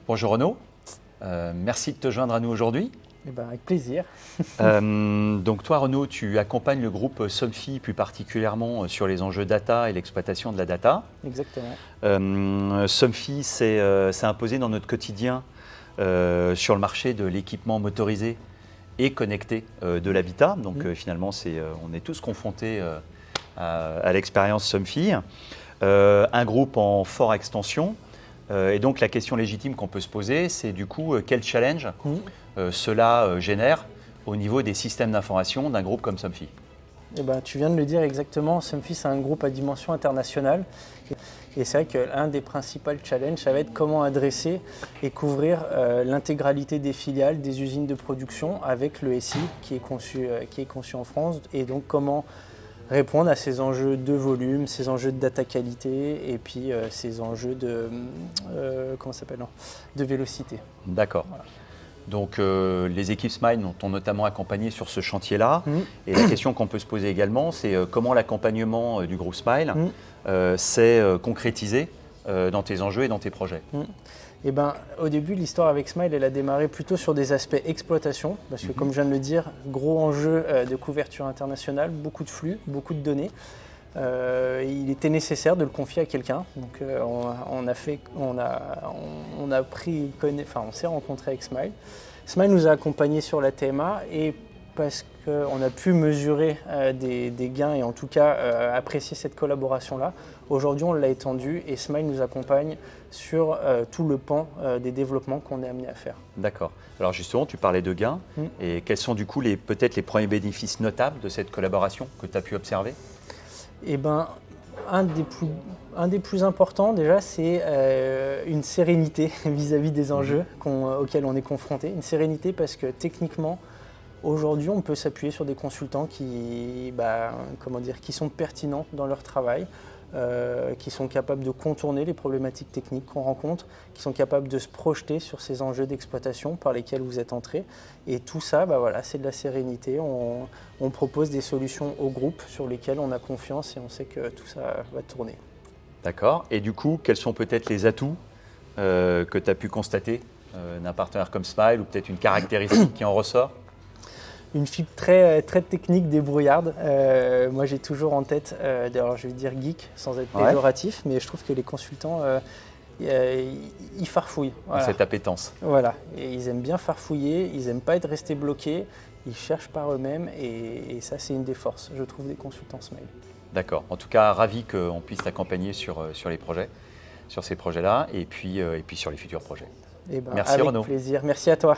Bonjour Renaud, merci de te joindre à nous aujourd'hui. Eh ben, avec plaisir. Donc toi Renaud, tu accompagnes le groupe Somfy plus particulièrement sur les enjeux data et l'exploitation de la data. Exactement. Somfy s'est imposé dans notre quotidien sur le marché de l'équipement motorisé et connecté de l'habitat. Donc finalement, on est tous confrontés à l'expérience Somfy. Un groupe en forte extension. Et donc la question légitime qu'on peut se poser, c'est du coup quel challenge cela génère au niveau des systèmes d'information d'un groupe comme Somfy. Eh ben, tu viens de le dire exactement, Somfy c'est un groupe à dimension internationale. Et c'est vrai que l'un des principaux challenges, ça va être comment adresser et couvrir l'intégralité des filiales, des usines de production avec le SI qui est conçu en France. Et donc comment répondre à ces enjeux de volume, ces enjeux de data qualité et puis ces enjeux de vélocité. D'accord. Voilà. Donc les équipes Smile t'ont notamment accompagné sur ce chantier-là. Et la question qu'on peut se poser également, c'est comment l'accompagnement du groupe Smile s'est concrétisé dans tes enjeux et dans tes projets. Eh ben, au début, l'histoire avec Smile, elle a démarré plutôt sur des aspects exploitation, parce que comme je viens de le dire, gros enjeu de couverture internationale, beaucoup de flux, beaucoup de données. Il était nécessaire de le confier à quelqu'un. Donc on s'est rencontré avec Smile. Smile nous a accompagnés sur la TMA et parce qu'on a pu mesurer des gains et en tout cas apprécier cette collaboration-là. Aujourd'hui, on l'a étendu et Smile nous accompagne sur tout le pan des développements qu'on est amené à faire. D'accord. Alors justement, tu parlais de gains. Et quels sont du coup peut-être les premiers bénéfices notables de cette collaboration que tu as pu observer ? Eh ben, un des plus importants déjà, c'est une sérénité vis-à-vis des enjeux auxquels on est confronté. Une sérénité parce que techniquement, aujourd'hui, on peut s'appuyer sur des consultants qui sont pertinents dans leur travail, qui sont capables de contourner les problématiques techniques qu'on rencontre, qui sont capables de se projeter sur ces enjeux d'exploitation par lesquels vous êtes entrés. Et tout ça, c'est de la sérénité. On propose des solutions au groupe sur lesquelles on a confiance et on sait que tout ça va tourner. D'accord. Et du coup, quels sont peut-être les atouts que tu as pu constater d'un partenaire comme Smile ou peut-être une caractéristique qui en ressort ? Une fibre très technique, débrouillarde. Moi, j'ai toujours en tête, d'ailleurs, je vais dire geek sans être péjoratif, mais je trouve que les consultants, ils farfouillent. Voilà. Cette appétence. Voilà, et ils aiment bien farfouiller, ils n'aiment pas être restés bloqués, ils cherchent par eux-mêmes et ça, c'est une des forces, je trouve, des consultants Smile. D'accord. En tout cas, ravi qu'on puisse t'accompagner sur les projets, sur ces projets-là et puis sur les futurs projets. Merci Renaud. Avec plaisir. Merci à toi.